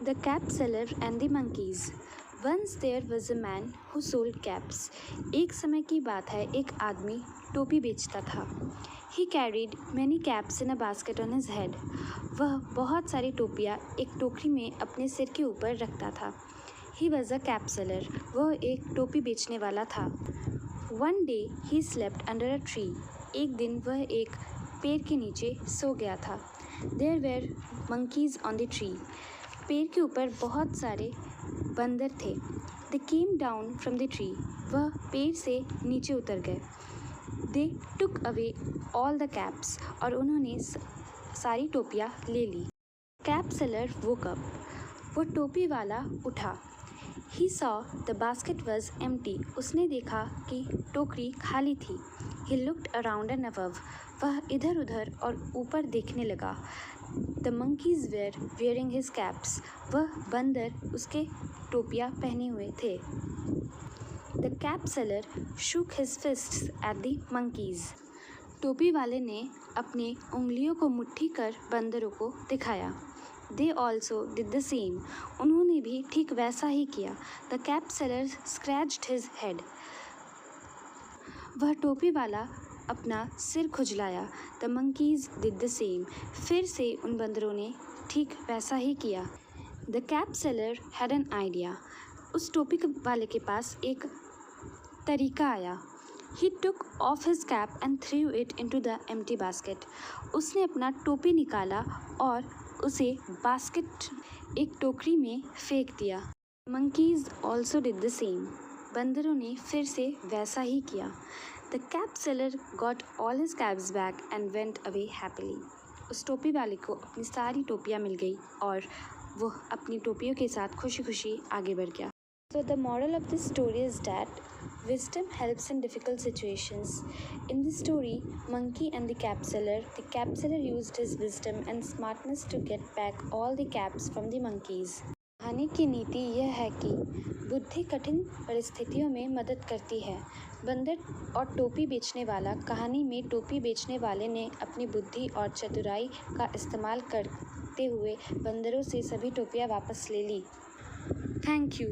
The Cap Seller and the Monkeys. Once there was a man who sold caps. एक समय की बात है, एक आदमी टोपी बेचता था. He carried many caps in a basket on his head. वह बहुत सारी टोपियाँ एक टोकरी में अपने सिर के ऊपर रखता था. He was a cap seller. वह एक टोपी बेचने वाला था. One day he slept under a tree. एक दिन वह एक पेड़ के नीचे सो गया था. There were monkeys on the tree. पेड़ के ऊपर बहुत सारे बंदर थे. They came down from the tree. वह पेड़ से नीचे उतर गए. They took away all the caps. और उन्होंने सारी टोपियाँ ले ली. Cap seller woke up. वो टोपी वाला उठा. He saw the basket was empty. उसने देखा कि टोकरी खाली थी. He looked around and above. वह इधर उधर और ऊपर देखने लगा. The monkeys were wearing his caps. वह बंदर उसके टोपियाँ पहने हुए थे. The cap seller shook his fists at the monkeys. टोपी वाले ने अपने उंगलियों को मुट्ठी कर बंदरों को दिखाया. They also did the same. उन्होंने भी ठीक वैसा ही किया. The cap seller scratched his head. वह टोपी वाला अपना सिर खुजलाया. The monkeys did the same. फिर से उन बंदरों ने ठीक वैसा ही किया. The cap seller had an idea. उस टोपी वाले के पास एक तरीका आया. He took off his cap and threw it into the empty basket. उसने अपना टोपी निकाला और उसे बास्केट एक टोकरी में फेंक दिया. Monkeys also did the same. बंदरों ने फिर से वैसा ही किया. The cap seller got all his caps back and went away happily. उस टोपी वाले को अपनी सारी टोपियाँ मिल गई और वो अपनी टोपियों के साथ खुशी खुशी आगे बढ़ गया. So the moral of this story is that wisdom helps in difficult situations. In this story, Monkey and the cap seller used his wisdom and smartness to get back all the caps from the monkeys. कहानी की नीति यह है कि बुद्धि कठिन परिस्थितियों में मदद करती है. बंदर और टोपी बेचने वाला. कहानी में टोपी बेचने वाले ने अपनी बुद्धि और चतुराई का इस्तेमाल करते हुए बंदरों से सभी टोपियाँ वापस ले ली. Thank you.